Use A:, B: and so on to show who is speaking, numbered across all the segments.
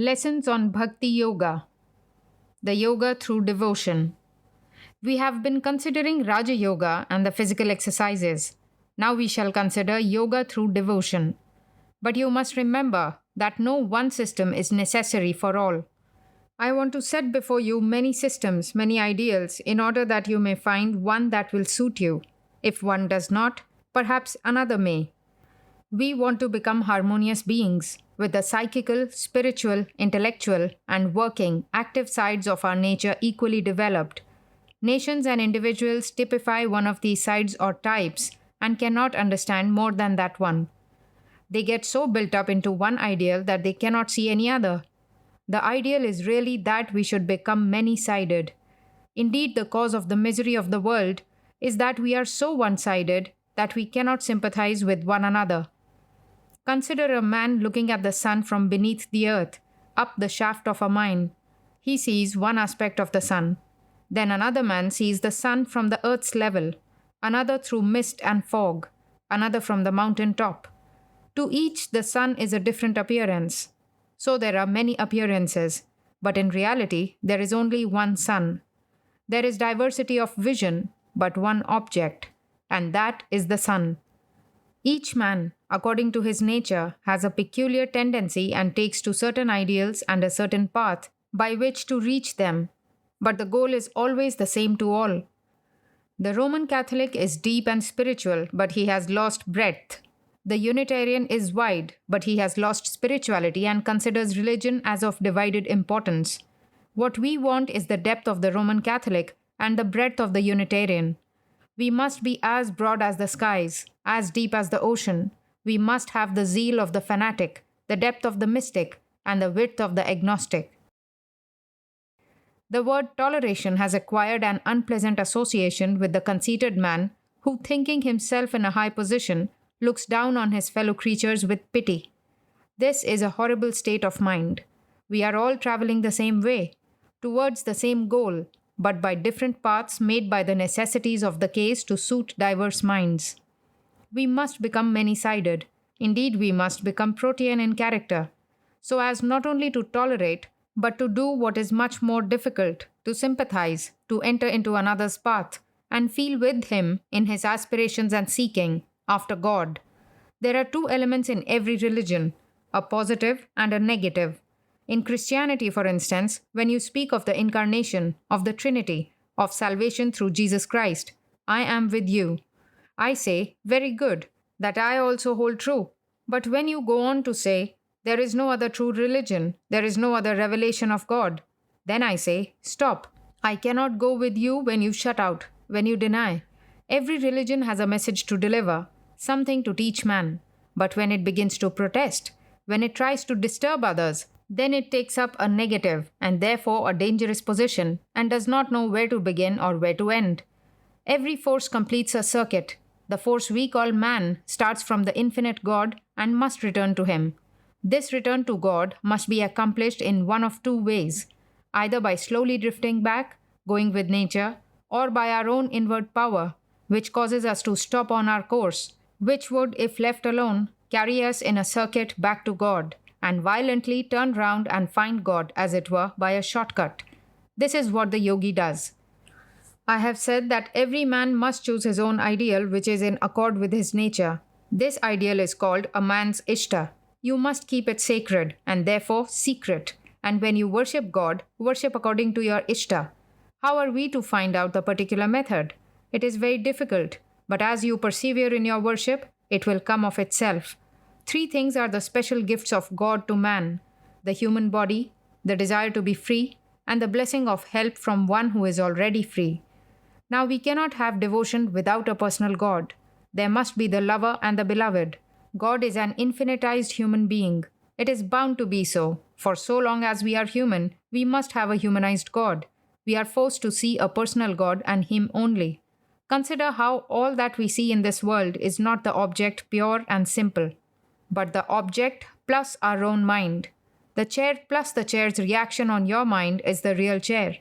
A: Lessons on Bhakti-Yoga, the yoga through devotion. We have been considering Raja Yoga and the physical exercises. Now we shall consider yoga through devotion. But you must remember that no one system is necessary for all. I want to set before you many systems, many ideals, in order that you may find one that will suit you. If one does not, perhaps another may. We want to become harmonious beings with the psychical, spiritual, intellectual, and working, active sides of our nature equally developed. Nations and individuals typify one of these sides or types and cannot understand more than that one. They get so built up into one ideal that they cannot see any other. The ideal is really that we should become many-sided. Indeed, the cause of the misery of the world is that we are so one-sided that we cannot sympathize with one another. Consider a man looking at the sun from beneath the earth, up the shaft of a mine. He sees one aspect of the sun. Then another man sees the sun from the earth's level, another through mist and fog, another from the mountain top. To each, the sun is a different appearance. So there are many appearances, but in reality, there is only one sun. There is diversity of vision, but one object, and that is the sun. Each man, according to his nature, has a peculiar tendency and takes to certain ideals and a certain path by which to reach them, but the goal is always the same to all. The Roman Catholic is deep and spiritual, but he has lost breadth. The Unitarian is wide, but he has lost spirituality and considers religion as of divided importance. What we want is the depth of the Roman Catholic and the breadth of the Unitarian. We must be as broad as the skies, as deep as the ocean. We must have the zeal of the fanatic, the depth of the mystic, and the width of the agnostic. The word toleration has acquired an unpleasant association with the conceited man who, thinking himself in a high position, looks down on his fellow creatures with pity. This is a horrible state of mind. We are all traveling the same way, towards the same goal, but by different paths made by the necessities of the case to suit diverse minds. We must become many-sided. Indeed, we must become protean in character, so as not only to tolerate, but to do what is much more difficult, to sympathize, to enter into another's path, and feel with him in his aspirations and seeking after God. There are two elements in every religion, a positive and a negative. In Christianity, for instance, when you speak of the incarnation, of the Trinity, of salvation through Jesus Christ, I am with you. I say, very good, that I also hold true. But when you go on to say, there is no other true religion, there is no other revelation of God, then I say, stop. I cannot go with you when you shut out, when you deny. Every religion has a message to deliver, something to teach man. But when it begins to protest, when it tries to disturb others, then it takes up a negative and therefore a dangerous position and does not know where to begin or where to end. Every force completes a circuit. The force we call man starts from the infinite God and must return to him. This return to God must be accomplished in one of two ways, either by slowly drifting back, going with nature, or by our own inward power, which causes us to stop on our course, which would, if left alone, carry us in a circuit back to God, and violently turn round and find God, as it were, by a shortcut. This is what the yogi does. I have said that every man must choose his own ideal which is in accord with his nature. This ideal is called a man's Ishta. You must keep it sacred and therefore secret. And when you worship God, worship according to your Ishta. How are we to find out the particular method? It is very difficult, but as you persevere in your worship, it will come of itself. Three things are the special gifts of God to man: the human body, the desire to be free, and the blessing of help from one who is already free. Now we cannot have devotion without a personal God. There must be the lover and the beloved. God is an infinitized human being. It is bound to be so. For so long as we are human, we must have a humanized God. We are forced to see a personal God and Him only. Consider how all that we see in this world is not the object pure and simple, but the object plus our own mind. The chair plus the chair's reaction on your mind is the real chair.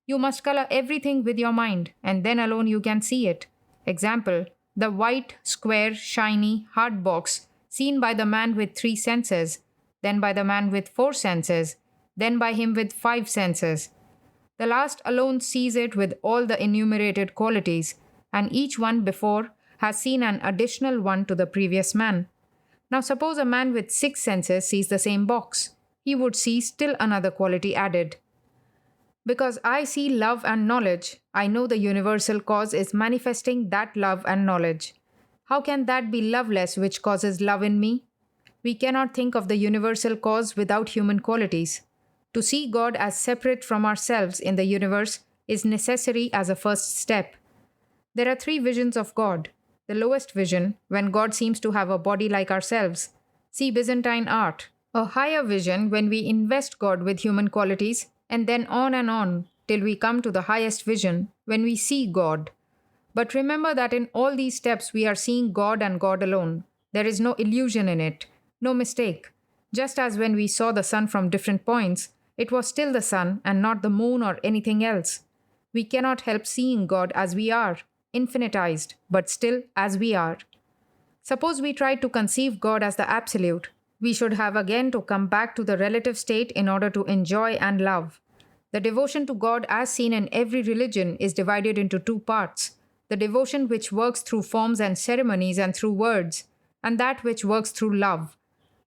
A: You must color everything with your mind, and then alone you can see it. Example, the white, square, shiny, hard box seen by the man with 3 senses, then by the man with 4 senses, then by him with 5 senses. The last alone sees it with all the enumerated qualities, and each one before has seen an additional one to the previous man. Now suppose a man with 6 senses sees the same box. He would see still another quality added. Because I see love and knowledge, I know the universal cause is manifesting that love and knowledge. How can that be loveless which causes love in me? We cannot think of the universal cause without human qualities. To see God as separate from ourselves in the universe is necessary as a first step. There are 3 visions of God. The lowest vision, when God seems to have a body like ourselves. See Byzantine art. A higher vision, when we invest God with human qualities, and then on till we come to the highest vision, when we see God. But remember that in all these steps we are seeing God and God alone. There is no illusion in it, no mistake. Just as when we saw the sun from different points, it was still the sun and not the moon or anything else. We cannot help seeing God as we are, infinitized, but still as we are. Suppose we try to conceive God as the absolute. We should have again to come back to the relative state in order to enjoy and love. The devotion to God as seen in every religion is divided into 2 parts. The devotion which works through forms and ceremonies and through words, and that which works through love.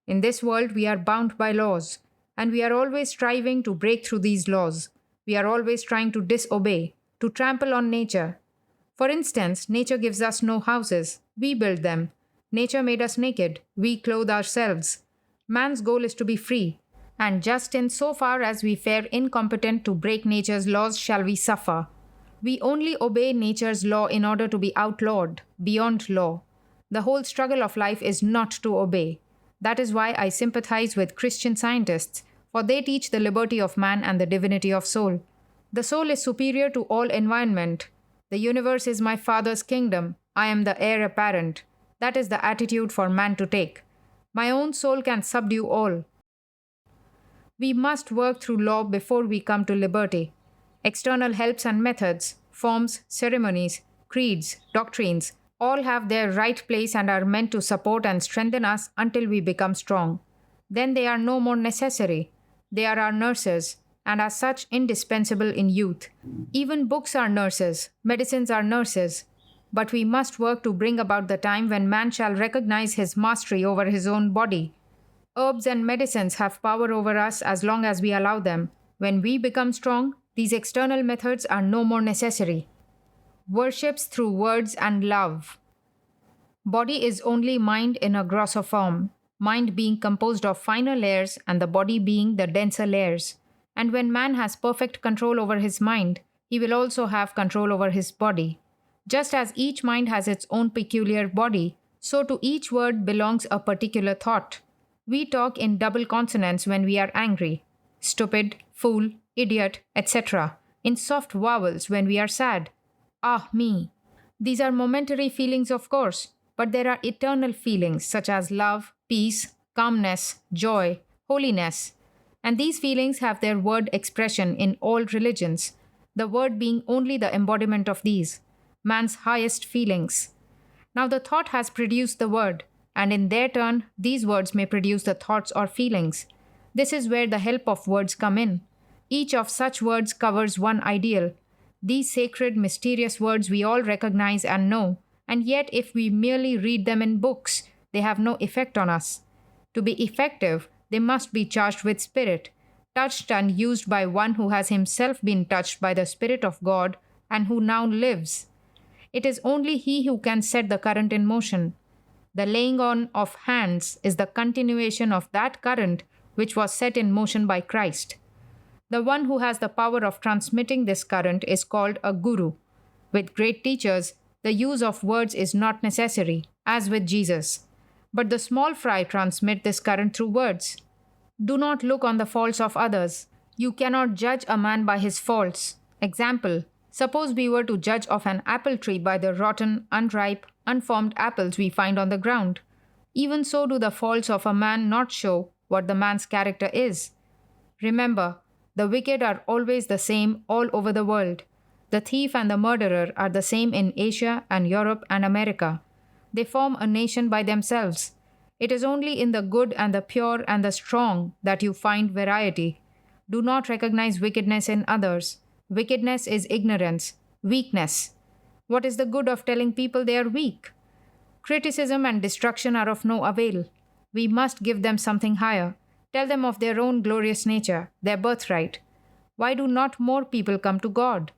A: In this world we are bound by laws, and we are always striving to break through these laws. We are always trying to disobey, to trample on nature. For instance, nature gives us no houses. We build them. Nature made us naked. We clothe ourselves. Man's goal is to be free. And just in so far as we fare incompetent to break nature's laws shall we suffer. We only obey nature's law in order to be outlawed, beyond law. The whole struggle of life is not to obey. That is why I sympathize with Christian scientists, for they teach the liberty of man and the divinity of soul. The soul is superior to all environment. The universe is my Father's kingdom. I am the heir apparent. That is the attitude for man to take. My own soul can subdue all. We must work through law before we come to liberty. External helps and methods, forms, ceremonies, creeds, doctrines, all have their right place and are meant to support and strengthen us until we become strong. Then they are no more necessary. They are our nurses, and as such indispensable in youth. Even books are nurses, medicines are nurses. But we must work to bring about the time when man shall recognize his mastery over his own body. Herbs and medicines have power over us as long as we allow them. When we become strong, these external methods are no more necessary. Worships through words and love. Body is only mind in a grosser form, mind being composed of finer layers and the body being the denser layers. And when man has perfect control over his mind, he will also have control over his body. Just as each mind has its own peculiar body, so to each word belongs a particular thought. We talk in double consonants when we are angry. Stupid, fool, idiot, etc. In soft vowels when we are sad. Ah, me. These are momentary feelings, of course, but there are eternal feelings such as love, peace, calmness, joy, holiness. And these feelings have their word expression in all religions, the word being only the embodiment of these, man's highest feelings. Now the thought has produced the word, and in their turn, these words may produce the thoughts or feelings. This is where the help of words come in. Each of such words covers one ideal. These sacred, mysterious words we all recognize and know, and yet if we merely read them in books, they have no effect on us. To be effective, they must be charged with spirit, touched and used by one who has himself been touched by the Spirit of God and who now lives. It is only he who can set the current in motion. The laying on of hands is the continuation of that current which was set in motion by Christ. The one who has the power of transmitting this current is called a guru. With great teachers, the use of words is not necessary, as with Jesus. But the small fry transmit this current through words. Do not look on the faults of others. You cannot judge a man by his faults. Example, suppose we were to judge of an apple tree by the rotten, unripe, unformed apples we find on the ground. Even so do the faults of a man not show what the man's character is. Remember, the wicked are always the same all over the world. The thief and the murderer are the same in Asia and Europe and America. They form a nation by themselves. It is only in the good and the pure and the strong that you find variety. Do not recognize wickedness in others. Wickedness is ignorance, weakness. What is the good of telling people they are weak? Criticism and destruction are of no avail. We must give them something higher. Tell them of their own glorious nature, their birthright. Why do not more people come to God?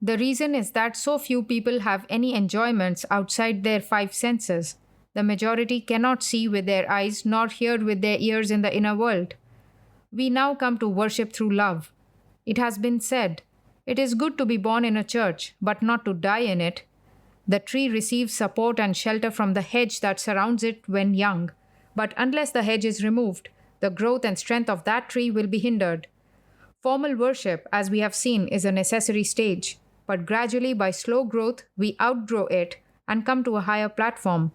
A: The reason is that so few people have any enjoyments outside their five senses. The majority cannot see with their eyes nor hear with their ears in the inner world. We now come to worship through love. It has been said, "It is good to be born in a church, but not to die in it." The tree receives support and shelter from the hedge that surrounds it when young, but unless the hedge is removed, the growth and strength of that tree will be hindered. Formal worship, as we have seen, is a necessary stage, but gradually by slow growth we outgrow it and come to a higher platform.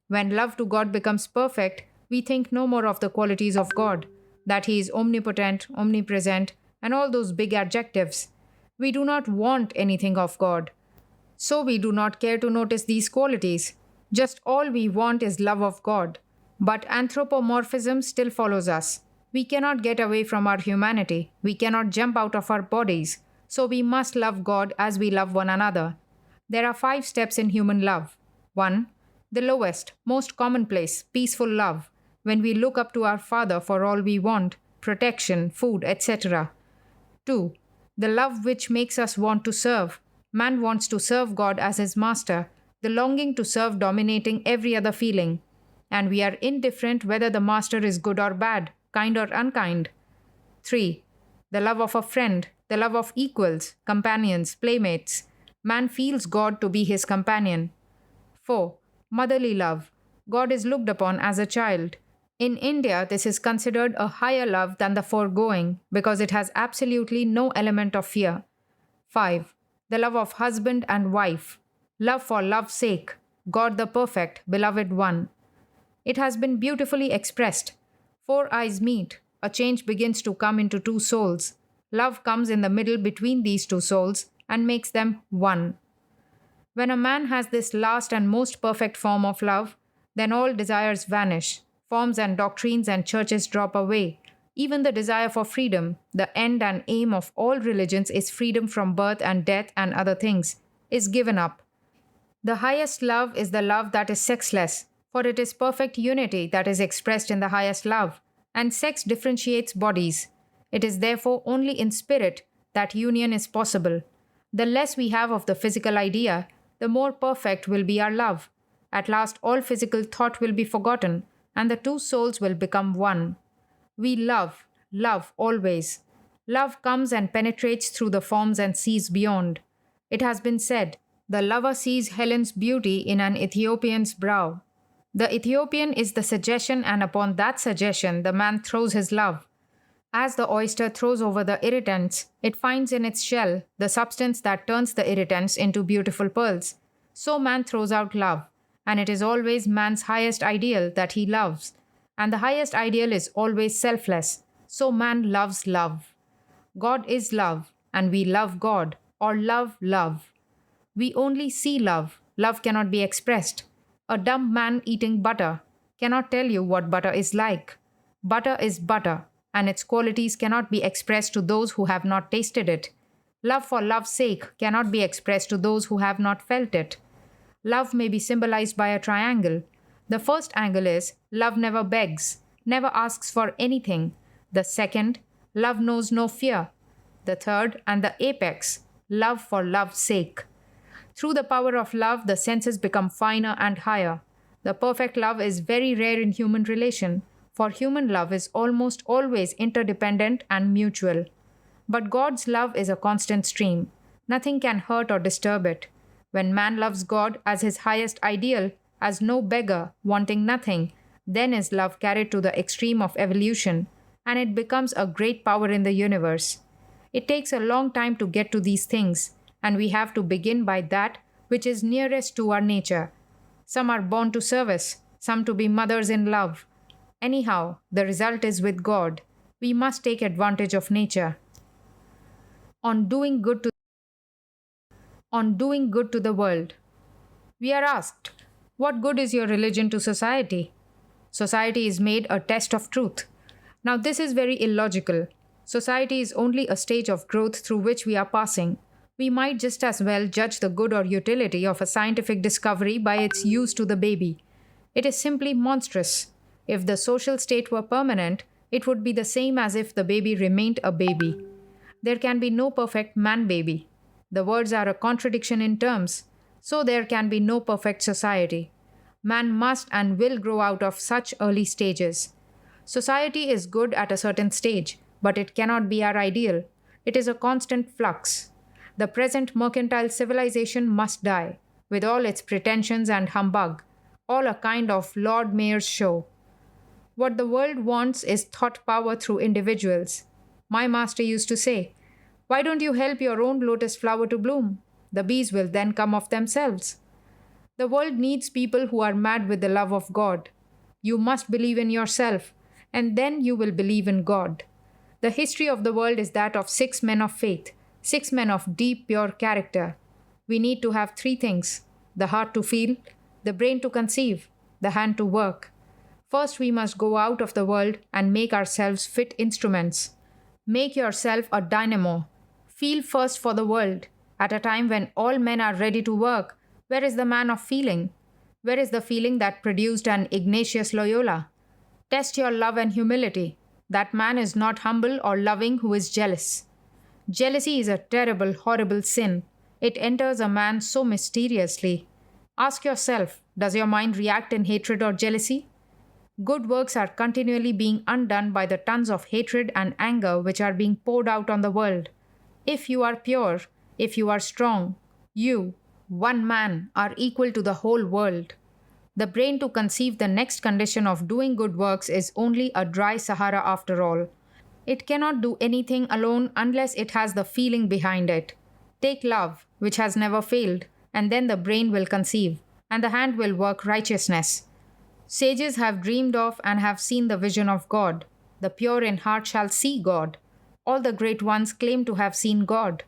A: When love to God becomes perfect, we think no more of the qualities of God, that He is omnipotent, omnipresent, and all those big adjectives. We do not want anything of God, so we do not care to notice these qualities. Just all we want is love of God. But anthropomorphism still follows us. We cannot get away from our humanity. We cannot jump out of our bodies. So we must love God as we love one another. There are 5 steps in human love. 1. The lowest, most commonplace, peaceful love, when we look up to our Father for all we want, protection, food, etc. 2. The love which makes us want to serve. Man wants to serve God as his master, the longing to serve dominating every other feeling. And we are indifferent whether the master is good or bad, kind or unkind. 3. The love of a friend, the love of equals, companions, playmates. Man feels God to be his companion. 4. Motherly love. God is looked upon as a child. In India, this is considered a higher love than the foregoing because it has absolutely no element of fear. 5. The love of husband and wife. Love for love's sake. God the perfect, beloved one. It has been beautifully expressed. 4 eyes meet. A change begins to come into 2 souls. Love comes in the middle between these 2 souls and makes them one. When a man has this last and most perfect form of love, then all desires vanish. Forms and doctrines and churches drop away. Even the desire for freedom, the end and aim of all religions is freedom from birth and death and other things, is given up. The highest love is the love that is sexless, for it is perfect unity that is expressed in the highest love, and sex differentiates bodies. It is therefore only in spirit that union is possible. The less we have of the physical idea, the more perfect will be our love. At last all physical thought will be forgotten, and the 2 souls will become one. We love, love always. Love comes and penetrates through the forms and sees beyond. It has been said, the lover sees Helen's beauty in an Ethiopian's brow. The Ethiopian is the suggestion, and upon that suggestion the man throws his love. As the oyster throws over the irritants, it finds in its shell the substance that turns the irritants into beautiful pearls. So man throws out love, and it is always man's highest ideal that he loves. And the highest ideal is always selfless. So man loves love. God is love, and we love God, or love love. We only see love. Love cannot be expressed. A dumb man eating butter cannot tell you what butter is like. Butter is butter, and its qualities cannot be expressed to those who have not tasted it. Love for love's sake cannot be expressed to those who have not felt it. Love may be symbolized by a triangle. The first angle is, love never begs, never asks for anything. The second, love knows no fear. The third, and the apex, love for love's sake. Through the power of love, the senses become finer and higher. The perfect love is very rare in human relation, for human love is almost always interdependent and mutual. But God's love is a constant stream. Nothing can hurt or disturb it. When man loves God as his highest ideal, as no beggar, wanting nothing, then is love carried to the extreme of evolution, and it becomes a great power in the universe. It takes a long time to get to these things, and we have to begin by that which is nearest to our nature. Some are born to service, some to be mothers in love. Anyhow, the result is with God. We must take advantage of nature. On doing good to the world. We are asked, what good is your religion to society? Society is made a test of truth. Now this is very illogical. Society is only a stage of growth through which we are passing. We might just as well judge the good or utility of a scientific discovery by its use to the baby. It is simply monstrous. If the social state were permanent, it would be the same as if the baby remained a baby. There can be no perfect man baby. The words are a contradiction in terms, so there can be no perfect society. Man must and will grow out of such early stages. Society is good at a certain stage, but it cannot be our ideal. It is a constant flux. The present mercantile civilization must die, with all its pretensions and humbug, all a kind of Lord Mayor's show. What the world wants is thought power through individuals. My master used to say, "Why don't you help your own lotus flower to bloom? The bees will then come of themselves." The world needs people who are mad with the love of God. You must believe in yourself, and then you will believe in God. The history of the world is that of 6 men of faith, 6 men of deep, pure character. We need to have 3 things: the heart to feel, the brain to conceive, the hand to work. First, we must go out of the world and make ourselves fit instruments. Make yourself a dynamo. Feel first for the world. At a time when all men are ready to work, where is the man of feeling? Where is the feeling that produced an Ignatius Loyola? Test your love and humility. That man is not humble or loving who is jealous. Jealousy is a terrible, horrible sin. It enters a man so mysteriously. Ask yourself, does your mind react in hatred or jealousy? Good works are continually being undone by the tons of hatred and anger which are being poured out on the world. If you are pure, if you are strong, you, one man, are equal to the whole world. The brain to conceive the next condition of doing good works is only a dry Sahara after all. It cannot do anything alone unless it has the feeling behind it. Take love, which has never failed, and then the brain will conceive, and the hand will work righteousness. Sages have dreamed of and have seen the vision of God. The pure in heart shall see God. All the great ones claim to have seen God.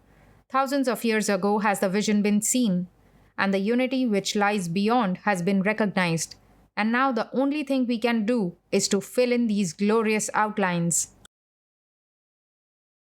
A: Thousands of years ago has the vision been seen, and the unity which lies beyond has been recognized. And now the only thing we can do is to fill in these glorious outlines.